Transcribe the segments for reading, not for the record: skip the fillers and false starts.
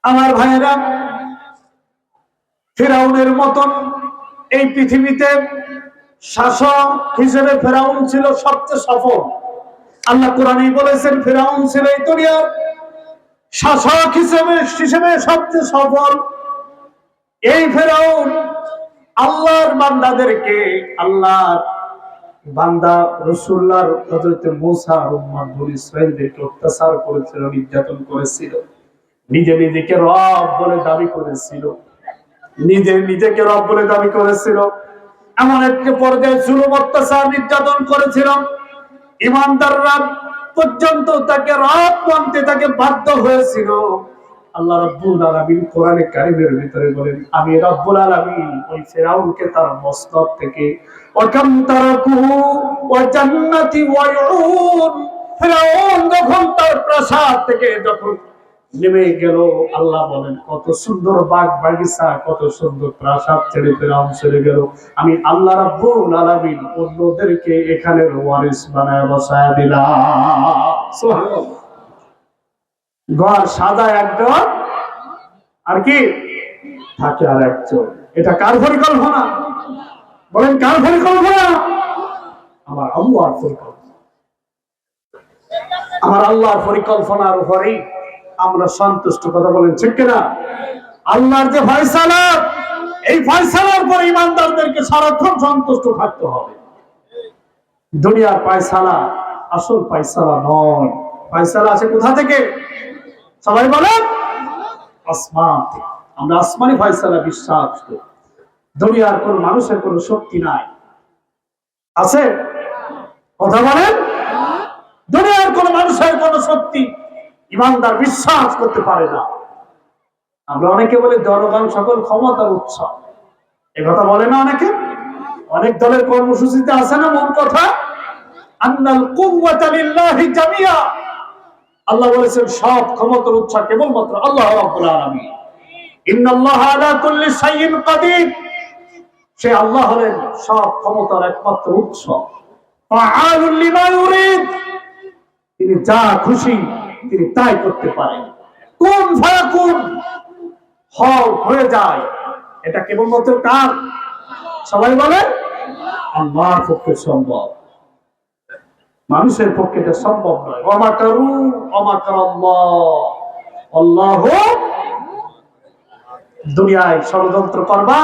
আমার ভাইয়েরা, ফিরাউনের মতন এই পৃথিবীতে শাসক হিসেবে ফিরাউন ছিল সবচেয়ে সফল। আল্লাহ কোরআনে বলেছেন ফিরাউন ছিল এই দুনিয়ার শাসক হিসেবে সবচেয়ে সফল। এই ফিরাউন আল্লাহর বান্দাদেরকে, আল্লাহর বান্দা রাসূলুল্লাহর হযরত মুসা আর উম্মত বনি ইসরাঈলদেরকে অত্যাচার করেছিল, নির্যাতন করেছিল, নিজেকে রব বলে দাবি করেছিল, নিজেকে রব বলে দাবি করেছিল। এমন একটা পর্যায়ে জুলুম, অত্যাচার, নির্যাতন করেছিল, ইমানদাররা পর্যন্ত তাকে রব মানতে তাকে বাধ্য হয়েছিল। আল্লাহ রাব্বুল আলামিন কোরআনে কারীমের ভিতরে বলেন, আমি রব্বুল আলামিন ওই ফিরাউনকে তার মসনদ থেকে ওয়াকাম তারাকু ওয়া জান্নাতি ওয়া উয়ুন, ফিরাউন যখন তার প্রাসাদ থেকে যখন নেমে গেল, আল্লাহ বলেন কত সুন্দর বাগ বাগিচা, কত সুন্দর প্রাসাদ ছেড়ে ফিরাউন চলে গেল। আমি আল্লাহ রাব্বুল আলামিন অন্যদেরকে এখানের ওয়ারিস বানায় বসায় দিলাম। সুবহানাল্লাহ। ঘর সাজায় একজন, আর কি থাকে আর একজন। এটা কার পরিকল্পনা? বলেন কার পরিকল্পনা? আমার আল্লাহর পরিকল্পনা। আমার আল্লাহর পরিকল্পনার উপরেই আমরা সন্তুষ্ট। কথা বলেন ঠিক কিনা? আল্লাহর যে ফয়সালা, এই ফয়সালার পর ইমানদারদেরকে সারাক্ষণ সন্তুষ্ট থাকতে হবে। দুনিয়ার ফয়সালা আসল ফয়সালা নয়। ফয়সালা আসে কোথা থেকে? সবাই বলেন আসমান থেকে। আমরা আসমানি ফয়সালা বিশ্বাস করি। দুনিয়ার কোন মানুষের কোন শক্তি নাই, আছে? কথা বলেন। দুনিয়ার কোন মানুষের কোন শক্তি ইমানদার বিশ্বাস করতে পারে না। আমরা অনেকে বলি জনগণ সকল ক্ষমতার উৎস, এ কথা বলে না অনেকে। অনেক দলের কর্মসূচিতে আছে না মূল কথা, আন্নাল কুওয়াতা লিল্লাহি জামিয়া। আল্লাহ বলেছেন সব ক্ষমতার উৎস কেবলমাত্র আল্লাহ রাব্বুল আলামিন। ইন্নাল্লাহা আলা কুল্লি শাইইন কাদির। সে আল্লাহ হলেন সব ক্ষমতার একমাত্র উৎস। ফাআলুল লিমা ইউরিদ। তিনি যা খুশি তিনি তাই করতে পারেন। কুন ফায়াকুন, হও হয়ে যায়। এটা কেবলমাত্র কার? সবাই বলেন আল্লাহর পক্ষে সম্ভব, মানুষের পক্ষে এটা সম্ভব নয়। ওয়া মাকারু ওয়া মাকারাল্লাহ। আল্লাহু, দুনিয়ায় ষড়যন্ত্র করবা,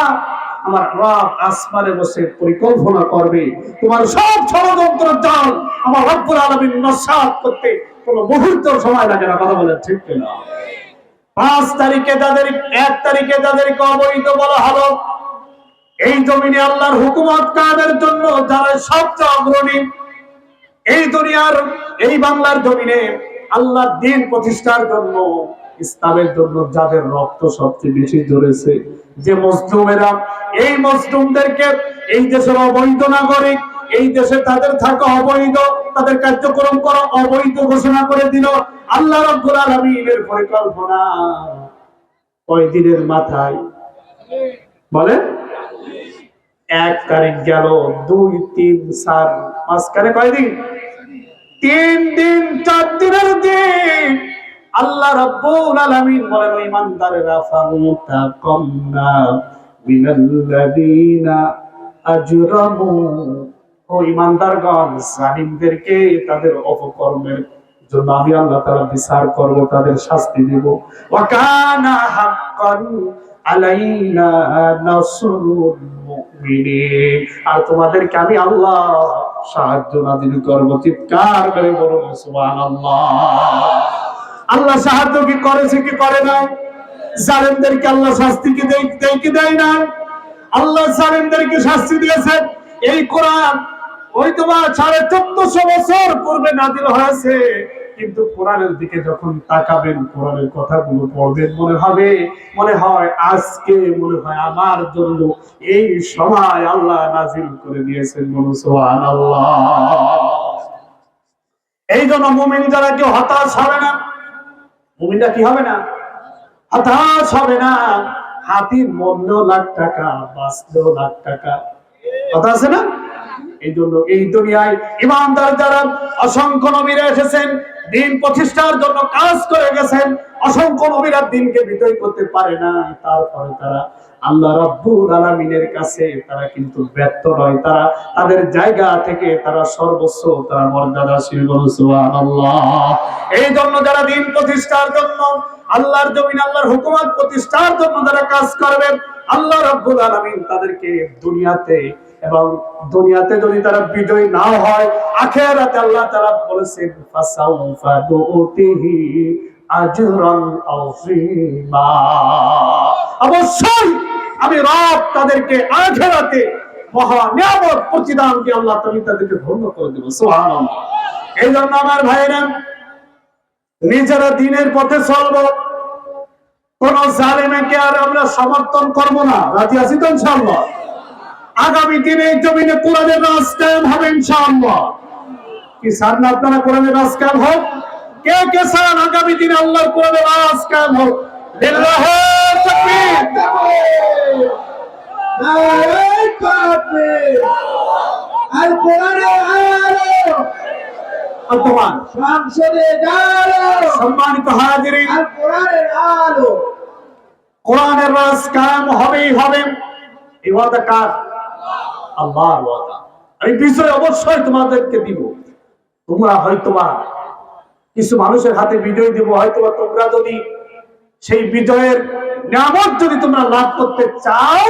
আমার রব আসমানে বসে পরিকল্পনা করবে। তোমার সব ষড়যন্ত্র জাল আমার রব্বুল আলামিন নস্যাৎ করতে কোনো মুহূর্ত সময় লাগে না। কথা বলেন ঠিক কিনা? 1 তারিখে যাদেরকে অবৈধ বলা হলো, এই জমিনে আল্লাহর হুকুমত কায়েমের জন্য যারা সবচেয়ে অগ্রণী, এই দুনিয়ার এই বাংলার জমিনে আল্লাহর দ্বীন প্রতিষ্ঠার জন্য, ইসলামের জন্য যাদের রক্ত সবচেয়ে বেশি ঝরেছে, যে মজলুমেরা, এই মজলুমদেরকে এই দেশের অবৈধ নাগরিক, এই দেশে তাদের থাকা অবৈধ, তাদের কার্যক্রম করা অবৈধ ঘোষণা করে দিল আল্লাহ রাব্বুল আলামিনের পরিকল্পনা। কয়দিনের মাথায় বলেন? 1 তারিখ গেল, 2, 3, 4, মাঝখানে কয়দিন? 3 দিন, 4 দিনের দিন। আল্লাহ রাব্বুল আলামিন বলেন ও ইমানদারেরা, ফামতাকামনা মিনাল্লাযীনা আজরামু। ও ইমানদারগণ, জালিমদেরকে তাদের অপকর্মের জন্য আমি আল্লাহ তাআলা বিচার করব, তাদের শাস্তি দেব। ওয়া কানা হাক্কান আলাইনা নাসরুল মুমিনিন। আর তোমাদেরকে আমি আল্লাহ সাহায্য নাযিল করব। চিৎকার করে বলুন সুবহানাল্লাহ। আল্লাহ সাহায্য কি করেছে কি করে না? জালেমদেরকে আল্লাহ শাস্তি কি দেয় কি দেয় না? আল্লাহ জালেমদেরকে শাস্তি দিয়েছেন। এই কোরআন হয়তো বা 1450 বছর পূর্বে নাযিল হয়েছে, কিন্তু কোরআনের দিকে যখন তাকাবেন, কোরআনের কথাগুলো পড়বেন, মনে হয় আজকে মনে হয় আমার জন্য এই সময় আল্লাহ নাযিল করে দিয়েছেন। বলুন সুবহানাল্লাহ। এই জন্য মুমিন যারা কেউ হতাশ হবে না। মুমিনরা কি হবে না? হতাশ হবে না। হাতির মরলেও লাখ টাকা, বাঁচলেও লাখ টাকা, কথা আছে না? এই জন্য এই দুনিয়ায় ইমানদার যারা, অসংখ্য নবীরা এসেছেন, দিন প্রতিষ্ঠার জন্য কাজ করে গেছেন, অসংখ্য নবীরা দিনকে বিজয় করতে পারে না, তারপরে তারা আল্লাহ রাব্বুল আলামিনের কাছে তারা কিন্তু ব্যর্থ নয়, তারা তাদের জায়গা থেকে তারা সর্বোচ্চ তারা মর্যাদাশীল। বলুন সুবহানাল্লাহ। এই জন্য যারা দিন প্রতিষ্ঠার জন্য আল্লাহর জমিন আল্লাহর হুকুমত প্রতিষ্ঠার জন্য যারা কাজ করবেন, আল্লাহ রাব্বুল আলামিন তাদেরকে দুনিয়াতে এবং দুনিয়াতে যদি তারা বিজয় না হয়, আখিরাতে আল্লাহ তাআলা বলেছেন ফাসাউফা দুতিহি আজরান আযীমা, অবশ্যই আমি রব তাদেরকে আখিরাতে মহা নিয়ামত প্রতিদান দিয়ে আল্লাহ তাআলা তাদেরকে ধন্য করে দেব। সুবহানাল্লাহ। এই জন্য আমার ভাইরা, নিজেরা দিনের পথে চলবো, কোন জালেমকে আর আমরা সমর্থন করব না। রাজি আছি তো ইনশাআল্লাহ? আগামী দিনে জমিনে কোরআনের রাজ কায়েম হবে ইনশাআল্লাহ। কি চান না আপনারা কোরআনের রাজ কায়েম হোক? কে কে চান আগামী দিনে আল্লাহর কোরআনের রাজ কায়েম হোক? লিল্লাহি তাকবীর, নারে তাকবীর। আল কোরআনের আলো বর্তমান সংসদে আলো, সম্মানিত হাজিরিন, আল কোরআনের আলো, কোরআনের রাজ কায়েম হবেই হবে। এই ওয়াদা কার? আল্লাহর ওয়াদা। এই বিষয় অবশ্যই তোমাদেরকে দিব। তোমরা হয়তোবা কিছু মানুষের হাতে বিজয় দিব, হয়তোবা তোমরা যদি সেই বিজয়ের নিয়ামত যদি তোমরা লাভ করতে চাও,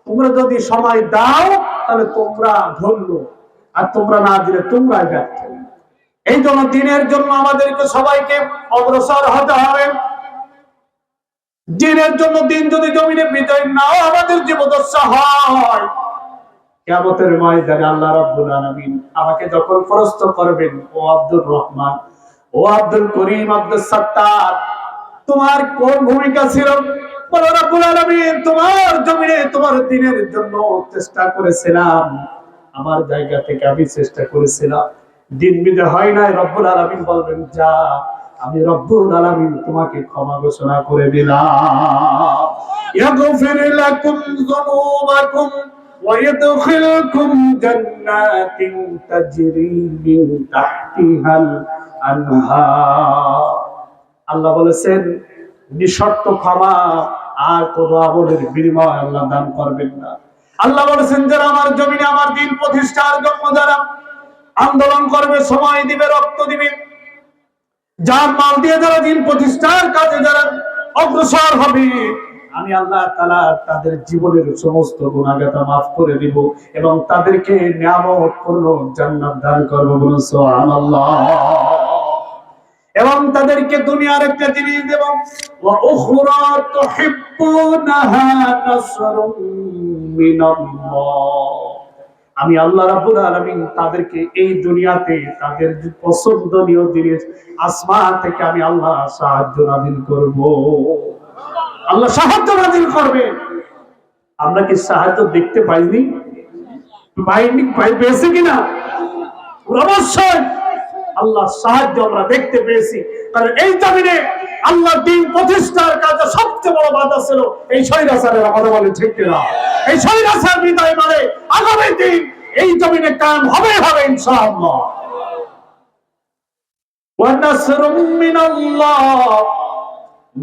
তোমরা যদি সময় দাও, তাহলে তোমরা ধন্য, আর তোমরা না দিলে তোমরা ব্যর্থ। এই জন্য দিনের জন্য আমাদেরকে সবাইকে অগ্রসর হতে হবে। দিনের জন্য দিন যদি জমিনে বিজয় নাও আমাদের জীবদশা হয়, কিয়ামতের ময়দানে আল্লাহ রাব্বুল আলামিন আমাকে যখন প্রশ্ন করবেন, ও আব্দুর রহমান, ও আব্দুল করিম, আব্দুল সাত্তার, তোমার কোন ভূমিকা ছিল? বলো রাব্বুল আলামিন, তোমার জমিনে তোমার দিনের জন্য চেষ্টা করেছিলাম, আমার জায়গা থেকে আমি চেষ্টা করেছিলাম, দিন বিজয় হয় নাই। রব্বুল আলামিন বলবেন, যা, আমি রব্বুল আলামিন তোমাকে ক্ষমা ঘোষণা করে দিলাম। ইয়াগফির লাকুম যুনুবাকুম ওয়া ইয়াদখিলকুম জান্নাতিন তাজরি মিন তাহতিহাল আনহার। আল্লাহ বলেছেন নিঃশর্ত ক্ষমা, আর কোন আমলের বিনিময় আল্লাহ দান করবেন না। আল্লাহ বলেছেন যারা আমার জমিনে আমার দিন প্রতিষ্ঠার জন্য যারা আন্দোলন করবে, সময় দিবে, রক্ত দিবে, যার মাল দিয়ে যারা দিন প্রতিষ্ঠার কাজে যারা অগ্রসর হবে, আমি আল্লাহ তাআলা তাদের জীবনের সমস্ত গুনাহগাতা মাফ করে দিব এবং তাদেরকে নিয়ামতপূর্ণ জান্নাত দান করব। বলুন সুবহানাল্লাহ। এবং তাদেরকে দুনিয়ার একটা জিনিস দেব, ওয়া উখরা তুহিব্বুনাহা নাসরুম মিনাল্লাহ। আমি আল্লাহ রাব্বুল আলামিন তাদেরকে এই দুনিয়াতে তাদের পছন্দনীয় জিনিস আসমান থেকে আমি আল্লাহ সাহায্য নাযিল করব। আল্লাহ সাহায্য নাযিল করবে। আমরা কি সাহায্য দেখতে পাইনি? পেয়েছি কিনা? অবশ্যই আল্লাহ সাহায্য আমরা দেখতে পেয়েছি। কারণ এই জমিনে আল্লাহ দ্বীন প্রতিষ্ঠার কাজে সবচেয়ে বড় বাধা ছিল এই স্বৈরাচারের। কথা বলেন ঠিক কিনা? এই স্বৈরাচার বিদায় মানে আগামী দিন এই জমিনে কায়েম হবে হবে ইনশাআল্লাহ। ওয়া নাসরুম মিনাল্লাহ,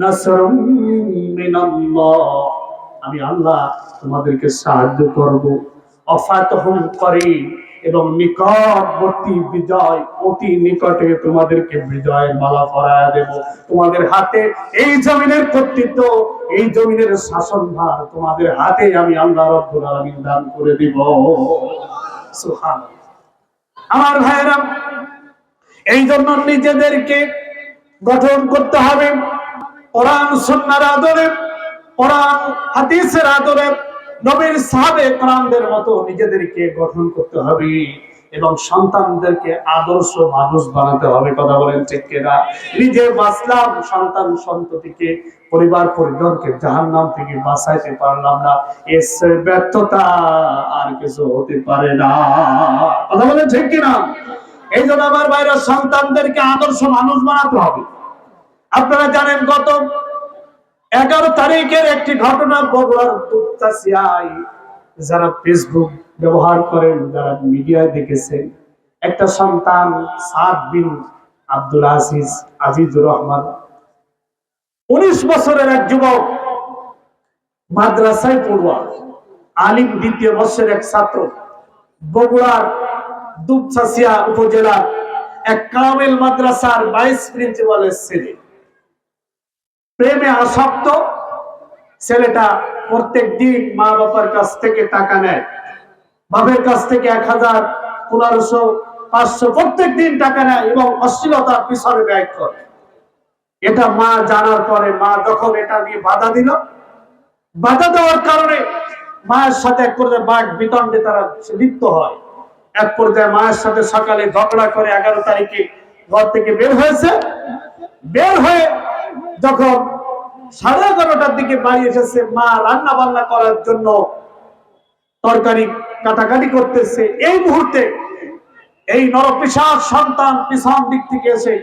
নাসরুম মিনাল্লাহ, আমি আল্লাহ তোমাদেরকে সাহায্য করব। অফাতহুম করিম, এবং নিকটবর্তী বিজয়, অতি নিকটে তোমাদেরকে বিজয়ের মালা পরায়া দেব। তোমাদের হাতে এই জমিনের কর্তৃত্ব, এই জমিনের শাসনভার তোমাদের হাতে আমি আল্লাহ রাব্বুল আলামিন দান করে দিব। সুবহানাল্লাহ। আমার ভাইরা, এই জন্য নিজেদেরকে গঠন করতে হবে কোরআন সুন্নাহর আদরে, কোরআন হাদিসের আদরে, নবীর সাহাবে কেরামদের মতো নিজেদেরকে গঠন করতে হবে এবং সন্তানদেরকে আদর্শ মানুষ বানাতে হবে। কথা বলেন ঠিক কিনা? নিজে বাঁচলাম, সন্তান সন্ততিকে, পরিবার পরিজনকে জাহান্নাম থেকে বাঁচাইতে পারলাম না, এর ব্যর্থতা আর কিছু হতে পারে না। কথা বলেন ঠিক কিনা? এই জন্য আমার ভাইরা, সন্তানদেরকে আদর্শ মানুষ বানাতে হবে। আপনারা জানেন গত 11 তারিখের একটি ঘটনা বগুড়ার দুপচাচিয়ায়, যারা ফেসবুক ব্যবহার করেন, যারা মিডিয়ায় দেখেছেন, একটা সন্তান সাদ বিন আব্দুল আজিজুর রহমান, 19 বছরের এক যুবক, মাদ্রাসায় পড়ুয়া, আলিম, দ্বিতীয় বর্ষের এক ছাত্র, বগুড়ার দুপচাচিয়া উপজেলার এক কামেল মাদ্রাসার ভাইস প্রিন্সিপালের ছেলে। প্রেমে আসক্ত। ছেলেটা প্রত্যেক দিন মা বাবার কাছ থেকে টাকা নেয়, বাপের কাছ থেকে 1000, 1500, 500 প্রত্যেক দিন টাকা নেয় এবং অশ্লীলতার পিছনে ব্যয় করে। এটা মা জানার পরে মা যখন এটা নিয়ে বাধা দিল, বাধা দেওয়ার কারণে মায়ের সাথে এক পর্যায়ে বাক বিতণ্ডে তারা লিপ্ত হয়। এক পর্যায়ে মায়ের সাথে সকালে ঝগড়া করে 11 তারিখে ঘর থেকে বের হয়েছে। বের হয়ে যখন 11:30টার দিকে বাড়ি এসেছে, মা রান্না বান্না করার জন্য তরকারি কাটাকাটি করতেছে। এই মুহূর্তে এই নরপিশাচ সন্তান পিছন দিক থেকে এসে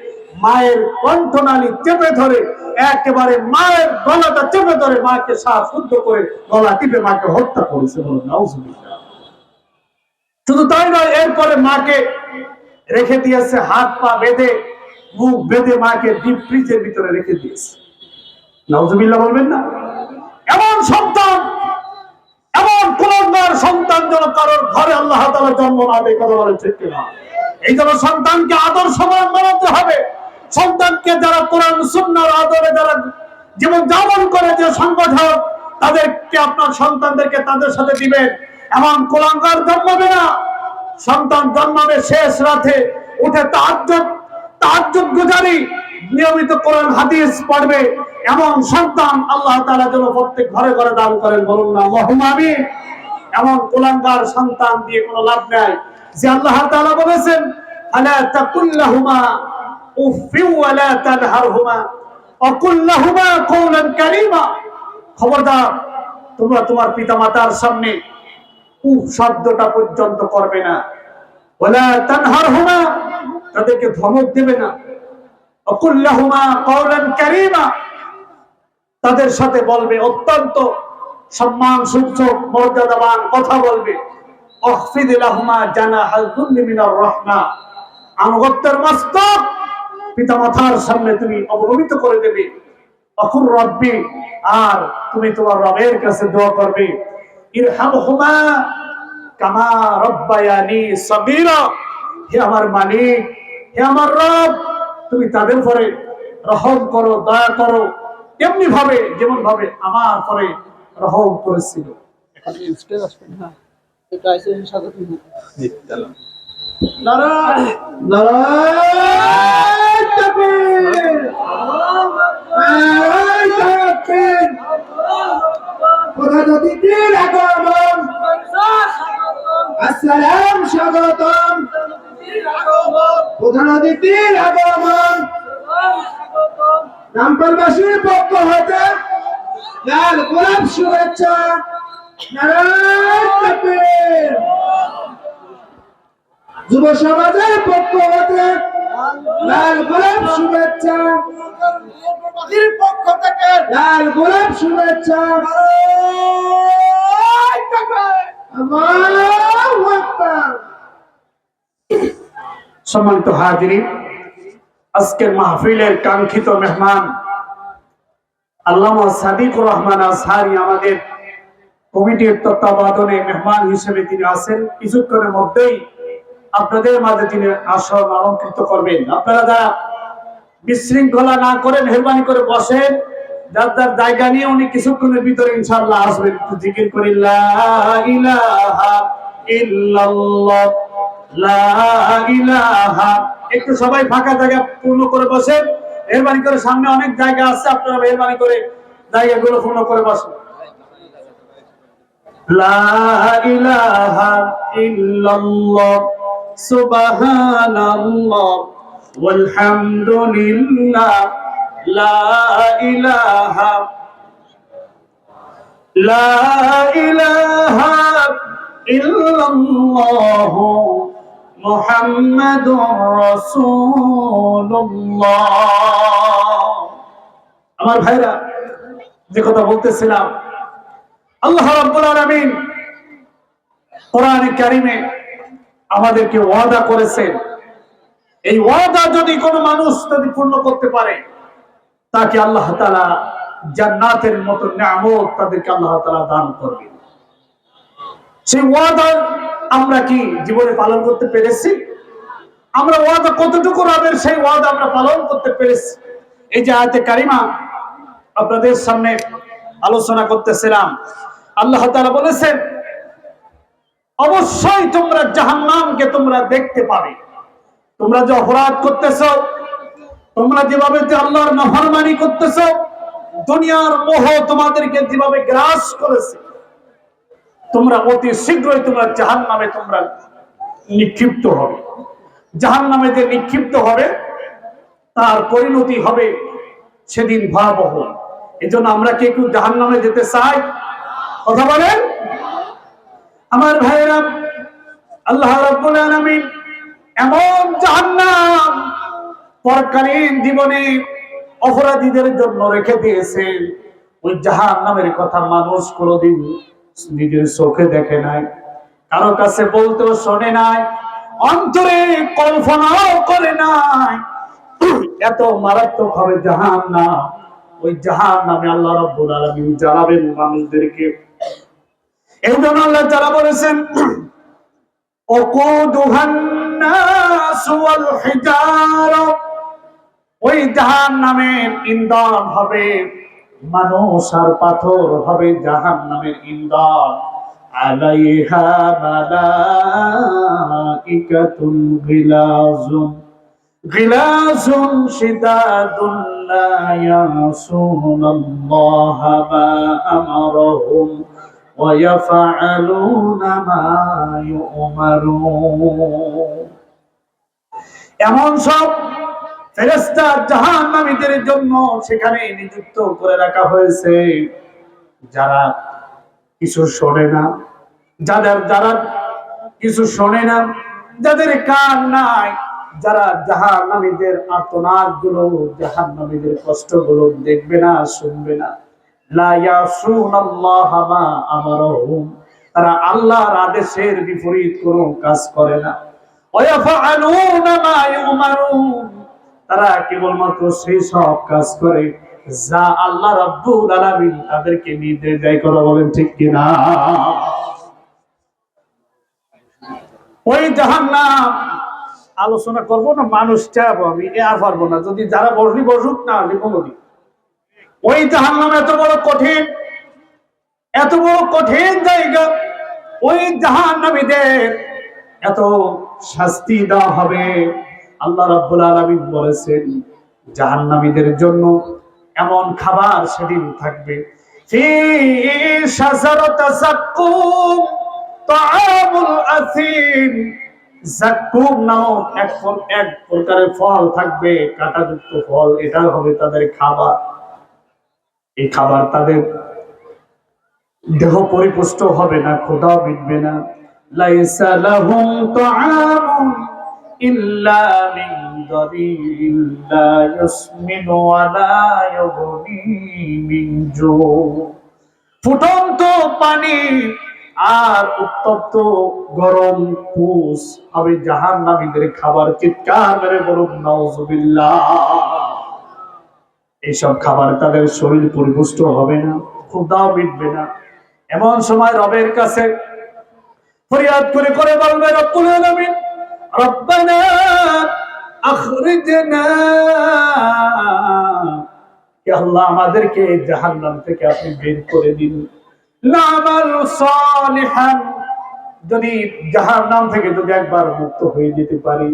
মায়ের কণ্ঠনালী চেপে ধরে, একেবারে মায়ের গলাটা চেপে ধরে মাকে শ্বাসরুদ্ধ করে গলা টিপে মাকে হত্যা করেছে। নাউজুবিল্লাহ। শুধু তাই নয়, এরপরে মাকে রেখে দিয়েছে হাত পা বেঁধে, মুখ বেঁধে মাকে ডিপ ফ্রিজের ভিতরে রেখে দিয়েছে। নাউজুবিল্লাহ বলবেন না? এমন সন্তান, এমন কুলাঙ্গার সন্তান যেন কারোর ঘরে আল্লাহ তাআলা জন্ম না দেয়। কথা বলেন ঠিক কিনা? এই জন্য সন্তানকে আদর্শবান বানাতে হবে। সন্তানকে যারা কোরআন সুন্নাহর আদরে যারা জীবন যাপন করে, যে সংগঠক, তাদেরকে আপনার সন্তানদেরকে তাদের সাথে দিবেন। এমন কুলাঙ্গার জন্মাবে না। সন্তান জন্মাবে শেষ রাতে উঠে তাহাজ্জুদ গুজারি, নিয়মিত কোরআন হাদিস পড়বে। এমন সন্তান আল্লাহ তাআলা যেন প্রত্যেক ঘরে ঘরে দান করেন। বলুন না আল্লাহুম্মা আমিন। এমন কুলাঙ্গার সন্তান দিয়ে কোনো লাভ নাই। যে আল্লাহ তাআলা বলেছেন, আলা তাকুল্লাহুমা উফি ওয়া লা তানহারহুমা ওয়া কুল্লাহুমা কওলান কারীমা। খবরদার, তোমরা তোমার পিতামাতার সামনে উফ শব্দটা পর্যন্ত করবে না। ওয়ালা তানহারহুমা, তাদেরকে ধমক দেবে না। ওয়া কুল্লাহুমা কওলান কারীমা, তাদের সাথে বলবে অত্যন্ত সম্মান সূচক মর্যাদাবান কথা বলবে। আখফিদ লাহুমা জানাহাল যুল্লি মিনার রাহমা, আনুগত্যের মস্তক পিতামাতার সামনে তুমি অবনমিত করে দেবে। অকুর রব্বি, আর তুমি তোমার রবের কাছে দোয়া করবে, ইরহামহুমা কামা রব্বায়ানি সগীরা। হে আমার মালিক, হে আমার রব, তুমি তাদের উপরে রহম করো, দয়া করো, তেমনি ভাবে যেমন ভাবে আমার পরে রহম করেছিল। আসসালাম, স্বাগতম প্রধান অতিথির আগমন। রামপালবাসীর পক্ষ হতে লাল গোলাপ শুভেচ্ছা। নারায়ণ তাকবীর। যুব সমাজের পক্ষ হতে লাল গোলাপ শুভেচ্ছা। পক্ষ থেকে লাল গোলাপ শুভেচ্ছা। আল্লাহু আকবার। সম্মানিত হাজিরিন, আজকের মাহফিলের কাঙ্ক্ষিত মেহমান আল্লামা সাদিকুর রহমান আজহারী আমাদের কমিটির তত্ত্বাবধানে মেহমান হিসেবে তিনি আছেন। কিছুক্ষণের মধ্যেই আপনাদের মাঝে তিনি আসন অলঙ্কৃত করবেন। আপনারা যারা বিশৃঙ্খলা না করে মেহরবানি করে বসেন, যার যার জায়গা নিয়ে উনি কিছুক্ষণের ভিতরে ইনশাআল্লাহ আসবেন। একটু জিকির করি, লা ইলাহা ইল্লাল্লাহ, লা ইলাহা। একটু সবাই ফাঁকা জায়গা পূর্ণ করে বসেন। মেহরবানি করে, সামনে অনেক জায়গা আছে, আপনারা মেহরবানি করে জায়গাগুলো পূর্ণ করে বসেন। লা ইলাহা ইল্লাল্লাহ, সুবহানাল্লাহ, ওয়াল হামদুলিল্লাহ, লা ইলাহা ইল্লাল্লাহ, মুহাম্মাদুর রাসূলুল্লাহ। আমার ভাইরা, যে কথা বলতেছিলাম, আল্লাহ রাব্বুল আলামিন কোরআনে কারিমে আমাদেরকে ওয়াদা করেছেন, এই ওয়াদা যদি কোনো মানুষ যদি পূর্ণ করতে পারে, তাকে আল্লাহ তাআলা জান্নাতের মতো নিয়ামত তাদেরকে আল্লাহ তাআলা দান করবে। সেই ওয়াদা আমরা কি জীবনে পালন করতে পেরেছি? আমরা ওয়াদা কতটুকু রবের সেই ওয়াদা আমরা পালন করতে পেরেছি? এই যে আয়াতে কারিমা আপনাদের সামনে আলোচনা করতেছিলাম, আল্লাহ তাআলা বলেছেন অবশ্যই তোমরা জাহান্নামকে তোমরা দেখতে পাবে। তোমরা যে অপরাধ করতেছো, তোমরা যেভাবে যে আল্লাহর নাফরমানি করতেছো, দুনিয়ার মোহ তোমাদেরকে যেভাবে গ্রাস করেছে, তোমরা অতি শীঘ্রই তোমরা জাহান্নামে তোমরা নিক্ষিপ্ত হবে। জাহান্নামে যে নিক্ষিপ্ত হবে তার পরিণতি হবে সেদিন ভয়াবহ। এজন্য আমরা কি কেউ জাহান্নামে যেতে চাই? কথা বলেন আমার ভাইরা। আল্লাহ রাব্বুল আলামিন এমন জাহান্নাম পরকালীন জীবনে অপরাধীদের জন্য রেখে দিয়েছেন, ওই জাহান্নামের কথা মানুষ কোনোদিন নিজের চোখে দেখে নাই, কারো কাছে বলতেও শোনে নাই, অন্তরে কল্পনাও করে নাই। এত মারাত্মক হবে জাহান্নাম। ওই জাহান্নামে আল্লাহ রাব্বুল আলামিন জ্বালাবেন মানুষদেরকে। এই জন্য আল্লাহ তাআলা বলেছেন ওকুদুহান নাস ওয়াল হিজারা, ওই জাহান্নামের ইন্ধন হবে মানুষ আর পাথর হবে জাহান্নামের ইন্ধন। আলাইহা মালাইকাতুন গিলাজুন শিদাদুন লা ইয়াসুনাল্লাহা মা আমারহুম ওয়া ইয়াফআলুনা মা ইউমারুন। এমন সব ফেরেশতা জাহান্নামীদের জন্য সেখানে নিযুক্ত করে রাখা হয়েছে, যারা কিছু শোনে না, যারা কিছু শোনে না, যাদের কান নাই, যারা জাহান্নামীদের আর্তনাদ গুলো, জাহান্নামীদের কষ্ট গুলো দেখবে না, শুনবে না। লা ইয়াসুনাল্লাহা মা আমারহুম, তারা আল্লাহর আদেশের বিপরীত কোনো কাজ করে না। ওয়া ইয়াফআলুনা মা ইউমারুন, তারা কেবলমাত্র সেই সব কাজ করে যা আল্লাহ রাব্বুল আলামিন তাদেরকে নির্দেশ দেয়। কথা বলেন ঠিক কিনা? ওই জাহান্নাম আলোচনা করব না, মানুষ চাবো আমি আর পারবো না, যদি যারা বসলি বসুক, না হলে কোনোদিন। ওই জাহান্নাম এত বড় কঠিন, এত বড় কঠিন জায়গা, ওই জাহান্নামীদের এত শাস্তি দেওয়া হবে। আল্লাহ রাব্বুল আলামিন বলেছেন জাহান্নামীদের জন্য এমন খাবার সেদিন থাকবে, ফি শাজারাতা যাক্কুম তাআমুল আসিম, যাক্কুম নামক এক প্রকারের ফল থাকবে, কাঁটাযুক্ত ফল, এটা হবে তাদের খাবার। এই খাবার তাদের দেহ পরিপুষ্ট হবে না, ক্ষুধা মিটবে না। লাইসা লাহুম তাআমুন ইল্লা মিন দারিন লা ইউসমিনু ওয়া লা ইউগনি মিন জু, ফুটন্ত পানি আর উত্তপ্ত গরম পুষ হবে জাহান্নামীদের খাবার। চিৎকার মেরে বলুন নাউজুবিল্লাহ। এইসব খাবার তাদের শরীর পরিপুষ্ট হবে না, ক্ষুধাও মিটবে না। এমন সময় রবের কাছে ফরিয়াদ করে করে বলবে রব্বুল আলামিন, রব্বানা আখরিজনা, হে আল্লাহ আমাদেরকে জাহান্নাম থেকে আপনি বের করে দিন। নামাল সালিহান, যদি জাহান্নাম থেকে যদি একবার মুক্ত হয়ে যেতে পারি,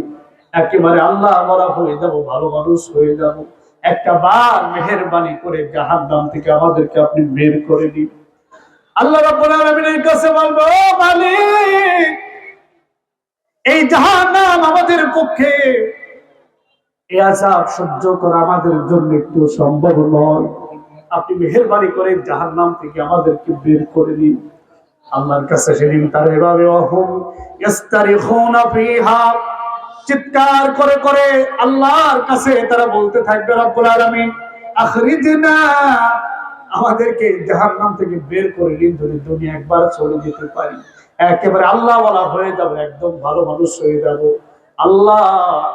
একেবারে আল্লাহ আমরা হয়ে যাব, ভালো মানুষ হয়ে যাব, একটা বার মেহেরবানি করে জাহান্নাম থেকে আমাদেরকে আপনি বের করে দিন। আল্লাহ রাব্বুল আলামিনের কাছে বলবো, ও মালিক, এই জাহান্নাম আমাদের পক্ষে, এই আযাব সহ্য করা আমাদের জন্য একটু সম্ভব নয়, আপনি মেহেরবানি করে জাহান্নাম থেকে আমাদেরকে বের করে দিন। আল্লাহর কাছে সেদিন তারা এভাবে ওয়াহুম ইস্তারিখুনা ফিহা, চিৎকার করে করে আল্লাহর কাছে তারা বলতে থাকবে, রব্বুল আলামিন আখরিজনা, আমাদেরকে জাহান্নাম থেকে বের করে দিন। যদি দুনিয়া একবার চলে যেতে পারি, একেবারে আল্লাহ ওয়ালা হয়ে যাব, একদম ভালো মানুষ হয়ে যাব, আল্লাহ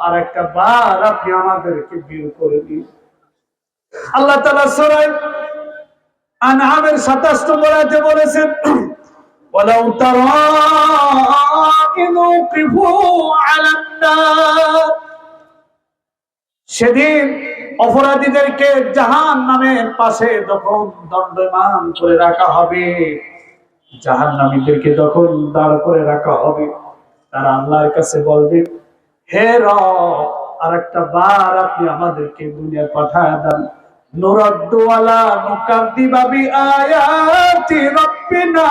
আর একটা বার আপনি আমাদেরকে বের করে দিন। আল্লাহ তাআলা সূরা আনআমের 27 নম্বর আয়াতে বলেছেন, ওয়ালাউ তারা ইয উকিফু আলান নার, সেদিন অপরাধীদেরকে জাহান্নামের পাশে যখন দণ্ডায়মান করে রাখা হবে, জাহান্নামীদেরকে যখন দাঁড় করে রাখা হবে, তারা আল্লাহর কাছে বলবে, হে রব, আরেকটা বার আপনি আমাদেরকে দুনিয়া পাঠায় দেন, নুরাদ্দু ওয়ালা নুকাদ্দিবা বিআয়াতি রাব্বিনা,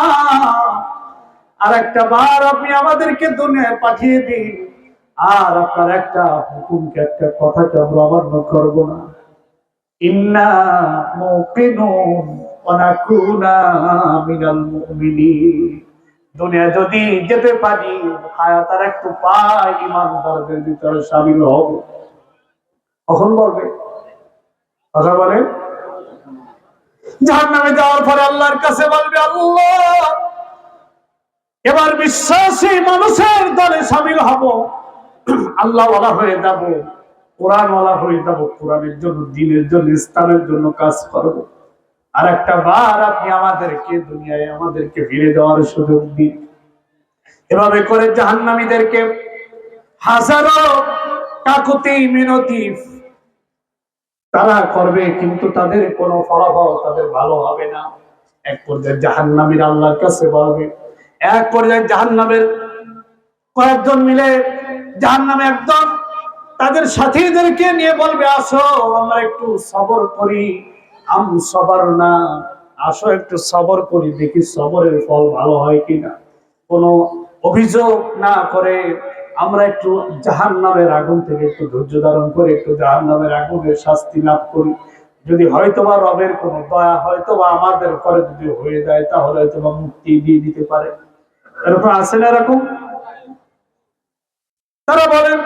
আরেকটা বার আপনি আমাদেরকে দুনিয়ায় পাঠিয়ে দিন, আর আপনার একটা হুকুমকে, একটা কথাকে আমরা অমান্য করব না। ইন্না মুকিনুন ওয়া নাকুনা মিনাল মুমিনিন, দুনিয়া যদি যেতে পারি, হায়াতের একটু পাই, ইমানদারদের ভিতরে শামিল হব। কখন বলবে? কথা বলে। জাহান্নামে যাওয়ার পরে আল্লাহর কাছে বলবে, আল্লাহ, এবার বিশ্বাসী মানুষের দলে শামিল হব, আল্লাহ ওয়ালা হয়ে যাব, কোরআন ওয়ালা হয়ে যাব, কোরআনের জন্য, দ্বীনের জন্য, ইসলামের জন্য কাজ করব। আর একটা বার আপনি আমাদেরকে দুনিয়ায় আমাদেরকে ফিরে দেওয়ার সুযোগ দিন। এভাবে করে জাহান্নামীদেরকে হাজারো কাকুতি মিনতি তারা করবে, কিন্তু তাদের কোনো ফলাফল তাদের ভালো হবে না। এক পর্যায়ে জাহান্নামীরা আল্লাহর কাছে বলবে, এক পর্যায়ে জাহান্নামের কয়েকজন মিলে জাহান্নামে একদম তাদের সাথীদেরকে নিয়ে বলবে, আসো আমরা একটু সবর করি, আম সবর না, আসো একটু সবর করি, দেখি সবরের ফল ভালো হয় কিনা। কোনো অভিযোগ না করে আমরা একটু জাহান্নামের আগুন থেকে একটু ধৈর্য ধারণ করে একটু জাহান্নামের আগুনের শাস্তি লাভ করি, যদি হয়তোবা রবের কোনো দয়া হয়তোবা আমাদের পরে যদি হয়ে যায়, তাহলে হয়তোবা মুক্তি দিয়ে দিতে পারে। এরকম আছে না এরকম? তারা বলেন,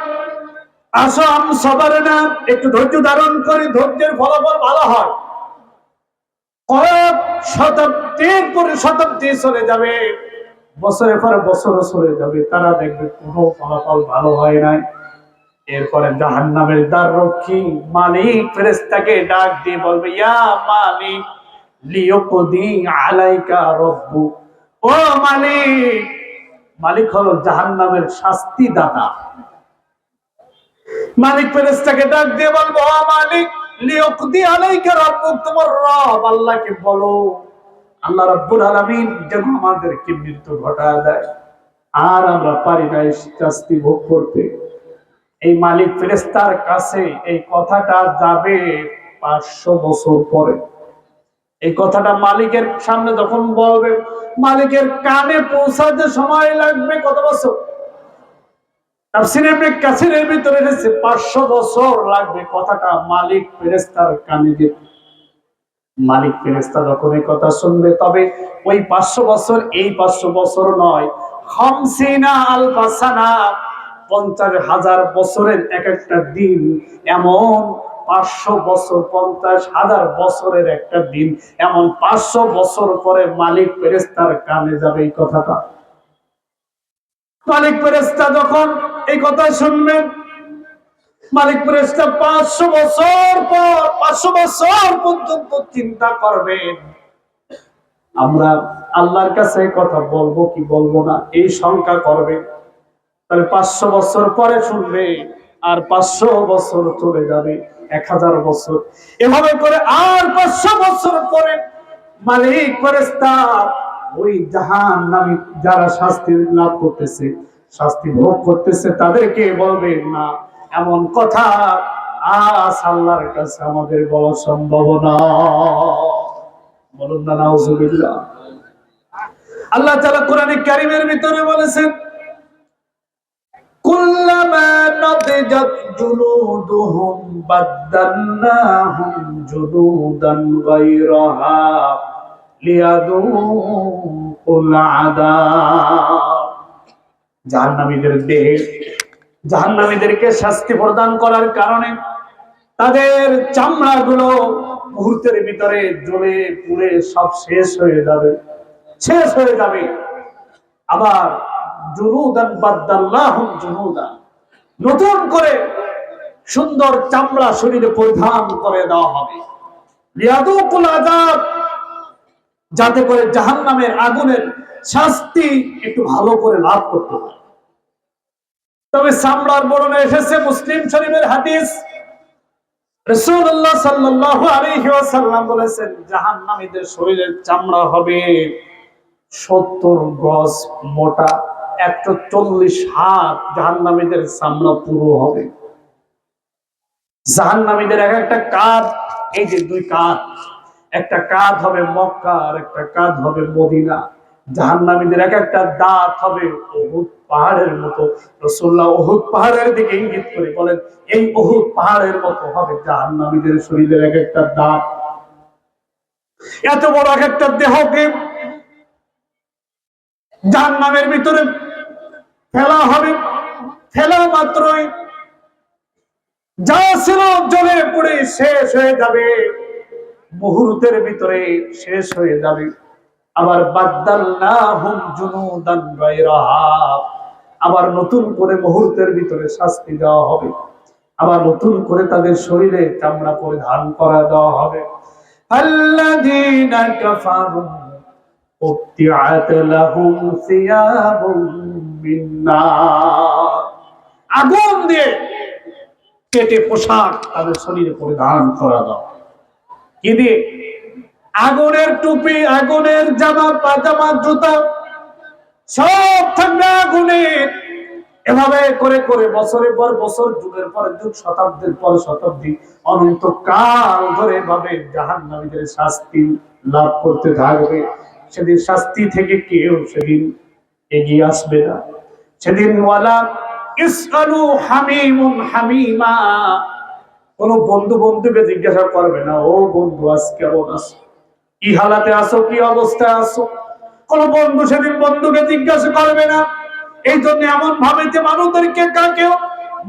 আসো আম সবারে না, একটু ধৈর্য ধারণ করি, ধৈর্যের ফলাফল ভালো হয়। কয়েক শতাব্দীর পরে শতাব্দী চলে যাবে, বছরের পরে বছরও চলে যাবে, তারা দেখবে কোনো ফলাফল ভালো হয় নাই। এরপরে জাহান্নামের দ্বাররক্ষী মালিক ফেরেশতাকে ডাক দিয়ে বলবে, ইয়া মালিক লিয়াকদি আলাইকা রাব্বুক, ও মালিক। মালিক হলো জাহান্নামের শাস্তি দাতা। মালিক ফেরেশতাকে ডাক দিয়ে বলবো, ও মালিক লিয়াকদি আলাইকা রাব্বুক, তোমার রব আল্লাহকে বলো, আল্লাহ রাব্বুল আলামিন যেন আমাদেরকে মৃত্যু ঘটায় দেয়, আর আমরা পারি না শাস্তি ভোগ করতে। এই মালিক ফেরেশতার কাছে এই কথাটা যাবে 500 বছর পরে। এই কথাটা মালিকের সামনে যখন বলবে, মালিকের কানে পৌঁছাতে সময় লাগবে কত বছর? তাফসীরে ইবনে কাসিরের ভিতরে এসেছে 500 বছর লাগবে কথাটা মালিক ফেরেশতার কানে যেতে। মালিক ফেরেশতা যখন এই কথা শুনবে, তবে ওই 500 বছর এই 500 বছর নয়, 50 আলফা সানা, 50,000 বছরের এক একটা দিন, এমন 500 বছর 50,000 বছরের একটা দিন, এমন 500 বছর পরে মালিক ফেরেশতার কানে যাবে এই কথাটা। মালিক ফেরেশতা যখন এই কথা শুনবেন, মালিক ফেরেশতা 500 বছর পর 500 বছর পর্যন্ত চিন্তা করবেন, আমরা আল্লাহর কাছে কথা বলবো কি বলবো না, এই শঙ্কা করবে। তাহলে 500 বছর পরে শুনবে, আর 500 বছর চলে যাবে, 1000 বছর, এভাবে করে আর 500 বছর পরে মালিক ফেরেশতা ওই জাহান্নামী যারা শাস্তি লাভ করতেছে, শাস্তি ভোগ করতেছে, তাদেরকে বলবে না, এমন কথা আজ আল্লাহর কাছে আমাদের বলা সম্ভব না। বলুন না নাউজুবিল্লাহ। আল্লাহ তাআলা কোরআনে কারীমের ভিতরে বলেছেন, কুল্লামা নাদিজাত জুলুদুহুম বাদদালনাহুম জুলুদান গায়রাহা লিয়াযুকুল আযাব। জাহান্নামীদেরকে শাস্তি প্রদান করার কারণে তাদের চামড়াগুলো মুহূর্তের ভিতরে জ্বলে পুড়ে সব শেষ হয়ে যাবে। আবার জুলুদান বাদদালনাহুম জুলুদান, নতুন করে সুন্দর চামড়া শরীরে পরিধান করে দেওয়া হবে, লিয়াদুকুল আযাব, যাতে করে জাহান্নামের আগুনের শাস্তি একটু ভালো করে লাভ করতে পারে। তবে চামড়ার বর্ণনা এসেছে মুসলিম শরীফের হাদিস, রাসূলুল্লাহ সাল্লাল্লাহু আলাইহি ওয়াসাল্লাম বলেছেন, জাহান্নামীদের শরীরের চামড়া হবে 70 গজ মোটা, 140 হাত জাহান্নামীদের চামড়া পুরো হবে। জাহান্নামীদের এক একটা কাঁধ, এই যে দুই কাঁধ, একটা কাঁধ হবে মক্কা আর একটা কাঁধ হবে মদিনা। জাহান্নামীদের এক একটা দাঁত হবে উহুদ পাহাড়ের মতো। রাসূলুল্লাহ উহুদ পাহাড়ের দিকে ইঙ্গিত করে বলেন, এই উহুদ পাহাড়ের মতো হবে জাহান্নামীদের শরীরের এক একটা দাঁত। এত বড় এক একটা দেহকে জাহান্নামের ভিতরে ফেলা হবে, ফেলা মাত্রই যা ছিল জ্বলে পুড়ে শেষ হয়ে যাবে, মুহূর্তের ভিতরে শেষ হয়ে যাবে। আবার বাদদালনাহুম জুনুদান গায়রাহা, আবার নতুন করে মুহূর্তের ভিতরে শাস্তি দেওয়া হবে, আবার নতুন করে তাদের শরীরে চামড়া পরিধান করা দেওয়া হবে। আল্লাযীনা কাফারু উত্তিআত লাহুম সিয়াবুম মিন নার, আগুন দিয়ে কেটে পোশাক তাদের শরীরে পরিধান করা দাও। কি দিয়ে? আগুনের টুপি, আগুনের জামা, পাজামা, জুতা সব থাকবে আগুনের। এভাবে করে করে বছরের পর বছর, যুগের পর যুগ, শতাব্দীর পর শতাব্দী, অনন্তকাল ধরে এভাবে জাহান্নামীদের শাস্তি লাভ করতে থাকবে। সেদিন শাস্তি থেকে কেউ সেদিন এগিয়ে আসবে না। সেদিন ওয়ালা ইসআলু হামিমুন হামিমা, কোন বন্ধু বন্ধুকে জিজ্ঞাসা করবে না, ও বন্ধু আজ কেমন আছো, কি হালাতে আছো, কি অবস্থায় আছো। কোন বন্ধু সেদিন বন্ধুকে জিজ্ঞাসা করবে না। এই জন্য এমন ভাবে যে মানুষদেরকে কাকেও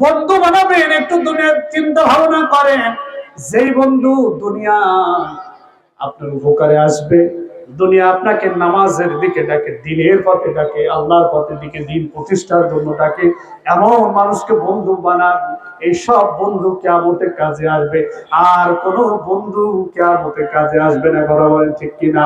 বন্ধু বানাবেন, একটু দুনিয়ার চিন্তা ভাবনা করেন। যেই বন্ধু দুনিয়া আপনার উপকারে আসবে, দুনিয়া আপনাকে নামাজের দিকে ডাকে, দিনের পথে ডাকে, আল্লাহর পথে দিকে, দিন প্রতিষ্ঠার জন্য ডাকে, এমন মানুষকে বন্ধু বানান। এই সব বন্ধু কিয়ামতে কাজে আসবে, আর কোন বন্ধু কিয়ামতে কাজে আসবে না। বলা বলেন ঠিক কিনা?